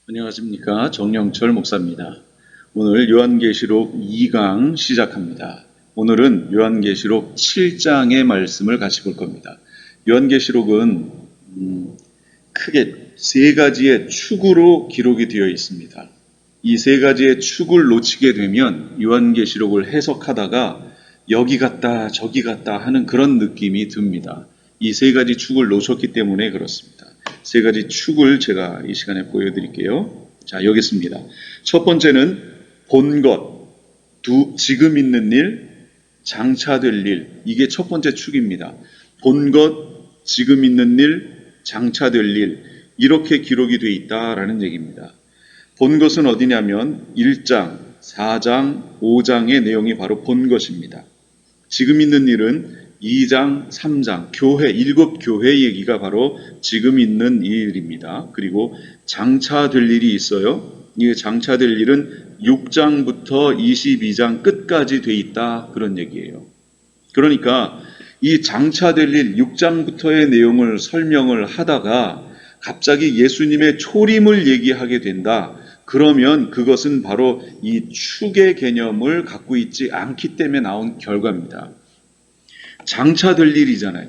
안녕하십니까. 정영철 목사입니다. 오늘 요한계시록 2강 시작합니다. 오늘은 요한계시록 7장의 말씀을 같이 볼 겁니다. 요한계시록은 크게 세 가지의 축으로 기록이 되어 있습니다. 이 세 가지의 축을 놓치게 되면 요한계시록을 해석하다가 여기 갔다 저기 갔다 하는 그런 느낌이 듭니다. 이 세 가지 축을 놓쳤기 때문에 그렇습니다. 세 가지 축을 제가 이 시간에 보여드릴게요. 자, 여기 있습니다. 첫 번째는 본 것, 지금 있는 일, 장차될 일. 이게 첫 번째 축입니다. 본 것, 지금 있는 일, 장차될 일. 이렇게 기록이 되어 있다라는 얘기입니다. 본 것은 어디냐면 1장, 4장, 5장의 내용이 바로 본 것입니다. 지금 있는 일은 2장, 3장, 교회, 7교회 얘기가 바로 지금 있는 일입니다. 그리고 장차될 일이 있어요. 이 장차될 일은 6장부터 22장 끝까지 돼 있다. 그런 얘기예요. 그러니까 이 장차될 일 6장부터의 내용을 설명을 하다가 갑자기 예수님의 초림을 얘기하게 된다. 그러면 그것은 바로 이 축의 개념을 갖고 있지 않기 때문에 나온 결과입니다. 장차될 일이잖아요.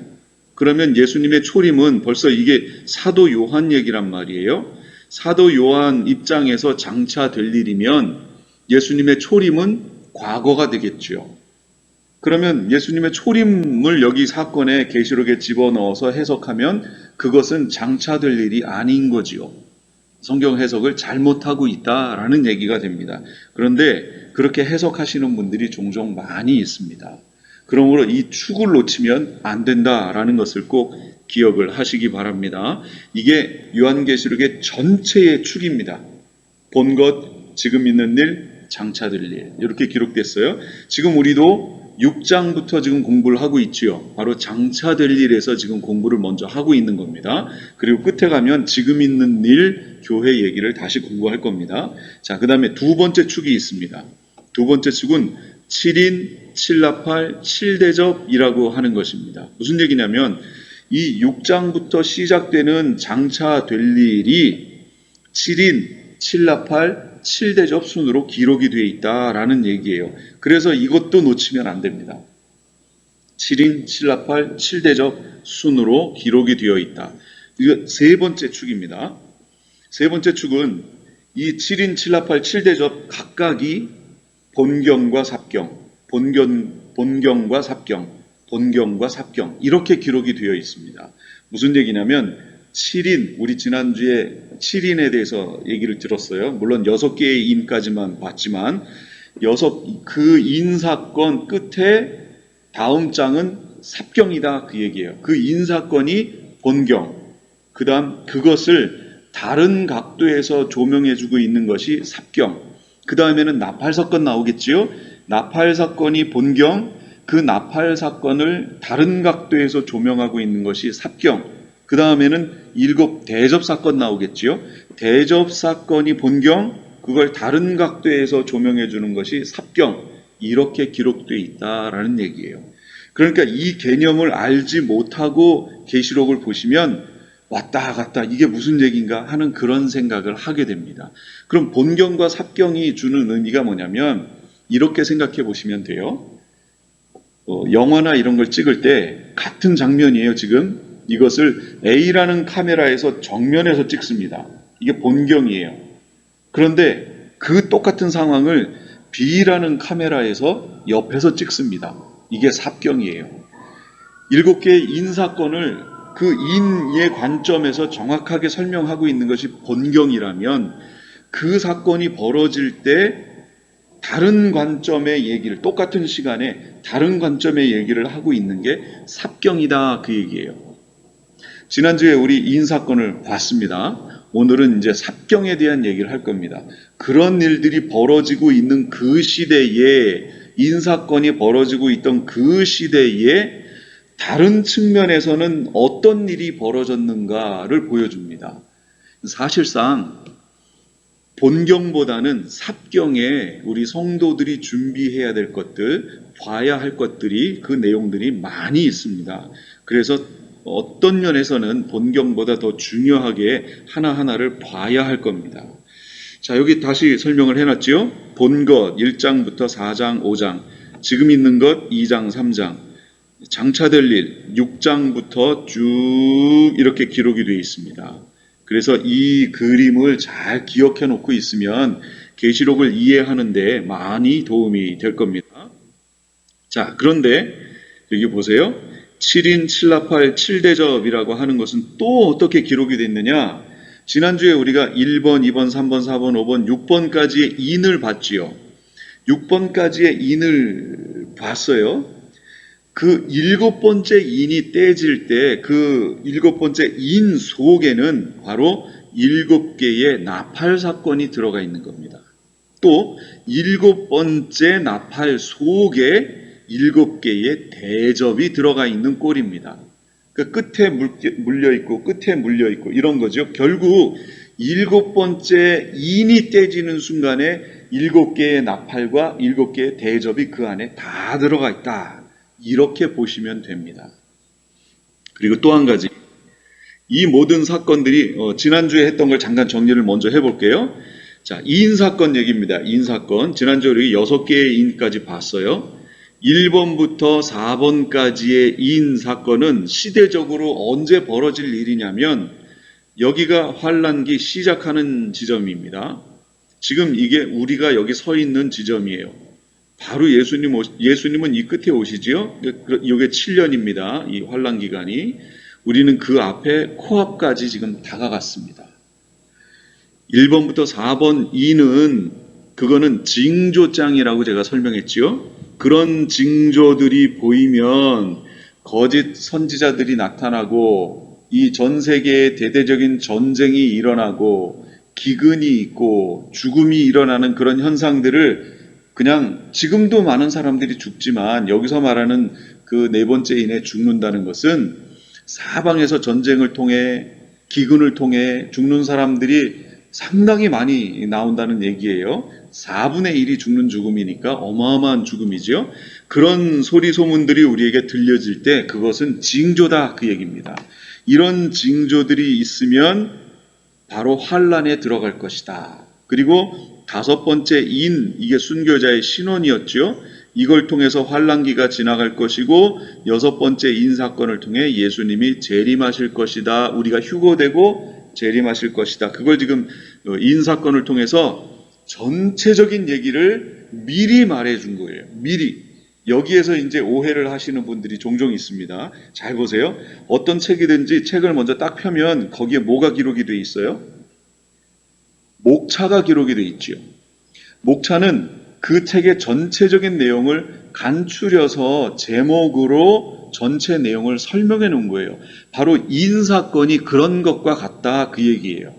그러면 예수님의 초림은 벌써 이게 사도 요한 얘기란 말이에요. 사도 요한 입장에서 장차될 일이면 예수님의 초림은 과거가 되겠죠. 그러면 예수님의 초림을 여기 사건에 계시록에 집어넣어서 해석하면 그것은 장차될 일이 아닌 거지요. 성경 해석을 잘못하고 있다라는 얘기가 됩니다. 그런데 그렇게 해석하시는 분들이 종종 많이 있습니다. 그러므로 이 축을 놓치면 안 된다라는 것을 꼭 기억을 하시기 바랍니다. 이게 요한계시록의 전체의 축입니다. 본 것, 지금 있는 일, 장차될 일. 이렇게 기록됐어요. 지금 우리도 6장부터 지금 공부를 하고 있지요. 바로 장차될 일에서 지금 공부를 먼저 하고 있는 겁니다. 그리고 끝에 가면 지금 있는 일, 교회 얘기를 다시 공부할 겁니다. 자, 그 다음에 두 번째 축이 있습니다. 두 번째 축은 7인, 7나팔, 7대접이라고 하는 것입니다. 무슨 얘기냐면 이 6장부터 시작되는 장차될 일이 7인, 7나팔, 7대접 순으로 기록이 되어 있다라는 얘기예요. 그래서 이것도 놓치면 안 됩니다. 7인, 7나팔, 7대접 순으로 기록이 되어 있다. 이거 세 번째 축입니다. 세 번째 축은 이 7인, 7나팔, 7대접 각각이 본경과 삽경, 본경과 삽경, 본경과 삽경 이렇게 기록이 되어 있습니다. 무슨 얘기냐면 7인, 우리 지난주에 7인에 대해서 얘기를 들었어요. 물론 6개의 인까지만 봤지만 그 인사건 끝에 다음 장은 삽경이다 그 얘기예요. 그 인사건이 본경, 그 다음 그것을 다른 각도에서 조명해주고 있는 것이 삽경, 그 다음에는 나팔 사건 나오겠지요. 나팔 사건이 본경, 그 나팔 사건을 다른 각도에서 조명하고 있는 것이 삽경, 그 다음에는 7 대접 사건 나오겠지요. 대접 사건이 본경, 그걸 다른 각도에서 조명해 주는 것이 삽경, 이렇게 기록되어 있다라는 얘기예요. 그러니까 이 개념을 알지 못하고 계시록을 보시면 왔다 갔다 이게 무슨 얘기인가 하는 그런 생각을 하게 됩니다. 그럼 본경과 삽경이 주는 의미가 뭐냐면 이렇게 생각해 보시면 돼요. 영화나 이런 걸 찍을 때 같은 장면이에요. 지금 이것을 A라는 카메라에서 정면에서 찍습니다. 이게 본경이에요. 그런데 그 똑같은 상황을 B라는 카메라에서 옆에서 찍습니다. 이게 삽경이에요. 7개의 인사건을 그 인의 관점에서 정확하게 설명하고 있는 것이 본경이라면 그 사건이 벌어질 때 다른 관점의 얘기를 똑같은 시간에 다른 관점의 얘기를 하고 있는 게 삽경이다 그 얘기예요. 지난주에 우리 인사건을 봤습니다. 오늘은 이제 삽경에 대한 얘기를 할 겁니다. 그런 일들이 벌어지고 있는 그 시대에 인사건이 벌어지고 있던 그 시대에 다른 측면에서는 어떤 일이 벌어졌는가를 보여줍니다. 사실상 본경보다는 삽경에 우리 성도들이 준비해야 될 것들, 봐야 할 것들이 그 내용들이 많이 있습니다. 그래서 어떤 면에서는 본경보다 더 중요하게 하나하나를 봐야 할 겁니다. 자, 여기 다시 설명을 해놨지요. 본 것 1장부터 4장, 5장, 지금 있는 것 2장, 3장, 장차될 일 6장부터 쭉 이렇게 기록이 되어 있습니다. 그래서 이 그림을 잘 기억해 놓고 있으면 계시록을 이해하는 데 많이 도움이 될 겁니다. 자, 그런데 여기 보세요. 7인 7나팔 7대접이라고 하는 것은 또 어떻게 기록이 됐느냐? 지난주에 우리가 1번, 2번, 3번, 4번, 5번, 6번까지의 인을 봤지요. 6번까지의 인을 봤어요. 그 7번째 인이 떼질 때 그 7번째 인 속에는 바로 7개의 나팔 사건이 들어가 있는 겁니다. 또 7번째 나팔 속에 7개의 대접이 들어가 있는 꼴입니다. 그 끝에 물려있고 끝에 물려있고 이런 거죠. 결국 7번째 인이 떼지는 순간에 7개의 나팔과 7개의 대접이 그 안에 다 들어가 있다. 이렇게 보시면 됩니다. 그리고 또 한 가지, 이 모든 사건들이 지난주에 했던 걸 잠깐 정리를 먼저 해볼게요. 자, 이인 사건 얘기입니다. 이인 사건. 지난주에 우리 6개의 인까지 봤어요. 1번부터 4번까지의 이인 사건은 시대적으로 언제 벌어질 일이냐면 여기가 환란기 시작하는 지점입니다. 지금 이게 우리가 여기 서 있는 지점이에요. 바로 예수님은 이 끝에 오시지요. 이게 7년입니다. 이 환란 기간이. 우리는 그 앞에 코앞까지 지금 다가갔습니다. 1번부터 4번 이는 그거는 징조장이라고 제가 설명했지요. 그런 징조들이 보이면 거짓 선지자들이 나타나고 이 전 세계에 대대적인 전쟁이 일어나고 기근이 있고 죽음이 일어나는 그런 현상들을 그냥 지금도 많은 사람들이 죽지만 여기서 말하는 그 네 번째 인에 죽는다는 것은 사방에서 전쟁을 통해 기근을 통해 죽는 사람들이 상당히 많이 나온다는 얘기예요. 4분의 1이 죽는 죽음이니까 어마어마한 죽음이죠. 그런 소리 소문들이 우리에게 들려질 때 그것은 징조다 그 얘기입니다. 이런 징조들이 있으면 바로 환란에 들어갈 것이다. 그리고 5번째 인, 이게 순교자의 신원이었죠. 이걸 통해서 환란기가 지나갈 것이고 6번째 인 사건을 통해 예수님이 재림하실 것이다. 우리가 휴거되고 재림하실 것이다. 그걸 지금 인 사건을 통해서 전체적인 얘기를 미리 말해준 거예요. 미리. 여기에서 이제 오해를 하시는 분들이 종종 있습니다. 잘 보세요. 어떤 책이든지 책을 먼저 딱 펴면 거기에 뭐가 기록이 돼 있어요? 목차가 기록이 돼 있지요. 목차는 그 책의 전체적인 내용을 간추려서 제목으로 전체 내용을 설명해 놓은 거예요. 바로 인 사건이 그런 것과 같다 그 얘기예요.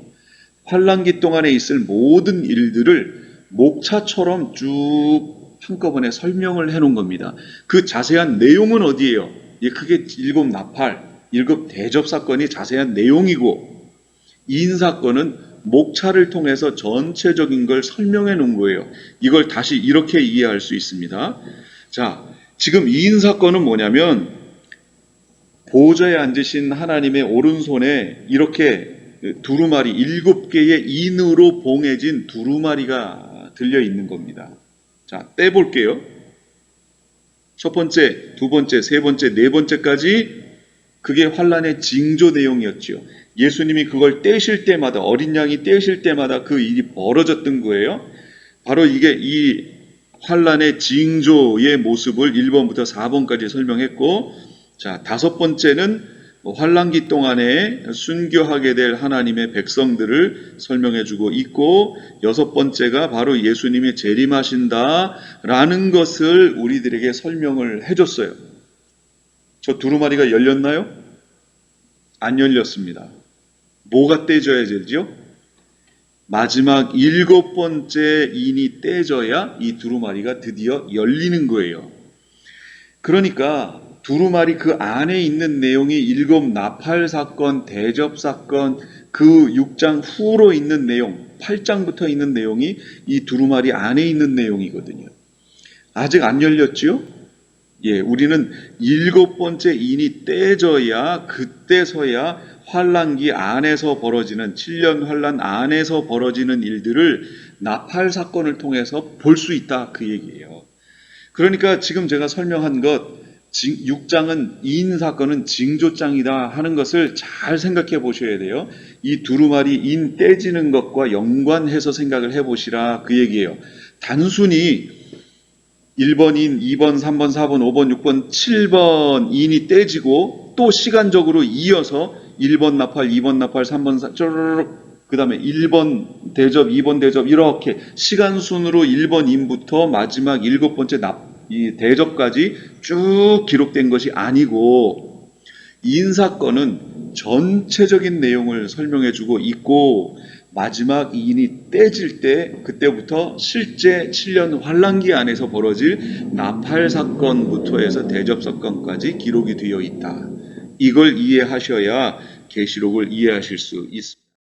환란기 동안에 있을 모든 일들을 목차처럼 쭉 한꺼번에 설명을 해 놓은 겁니다. 그 자세한 내용은 어디예요? 그게 7 나팔, 7 대접 사건이 자세한 내용이고 인 사건은 목차를 통해서 전체적인 걸 설명해 놓은 거예요. 이걸 다시 이렇게 이해할 수 있습니다. 자, 지금 이인 사건은 뭐냐면 보좌에 앉으신 하나님의 오른손에 이렇게 두루마리 7개의 인으로 봉해진 두루마리가 들려 있는 겁니다. 자, 떼볼게요. 첫 번째, 두 번째, 세 번째, 네 번째까지 그게 환란의 징조 내용이었죠. 예수님이 그걸 떼실 때마다, 어린 양이 떼실 때마다 그 일이 벌어졌던 거예요. 바로 이게 이 환란의 징조의 모습을 1번부터 4번까지 설명했고, 자, 5번째는 환란기 동안에 순교하게 될 하나님의 백성들을 설명해주고 있고, 6번째가 바로 예수님이 재림하신다라는 것을 우리들에게 설명을 해줬어요. 저 두루마리가 열렸나요? 안 열렸습니다. 뭐가 떼져야 되죠? 마지막 7번째 인이 떼져야 이 두루마리가 드디어 열리는 거예요. 그러니까 두루마리 그 안에 있는 내용이 7 나팔 사건, 대접 사건, 그 6장 후로 있는 내용, 8장부터 있는 내용이 이 두루마리 안에 있는 내용이거든요. 아직 안 열렸지요? 우리는 7번째 인이 떼져야 그때서야 환란기 안에서 벌어지는 7년 환란 안에서 벌어지는 일들을 나팔 사건을 통해서 볼 수 있다 그 얘기예요. 그러니까 지금 제가 설명한 것 6장은 인 사건은 징조장이다 하는 것을 잘 생각해 보셔야 돼요. 이 두루마리 인 떼지는 것과 연관해서 생각을 해 보시라 그 얘기예요. 단순히 1번 인, 2번, 3번, 4번, 5번, 6번, 7번 인이 떼지고 또 시간적으로 이어서 1번 나팔, 2번 나팔, 3번 그 다음에 1번 대접, 2번 대접 이렇게 시간 순으로 1번 인부터 마지막 7번째 이 대접까지 쭉 기록된 것이 아니고 인사건은 전체적인 내용을 설명해 주고 있고 마지막 인이 떼질 때 그때부터 실제 7년 환란기 안에서 벌어질 나팔 사건부터 해서 대접 사건까지 기록이 되어 있다. 이걸 이해하셔야 계시록을 이해하실 수 있습니다.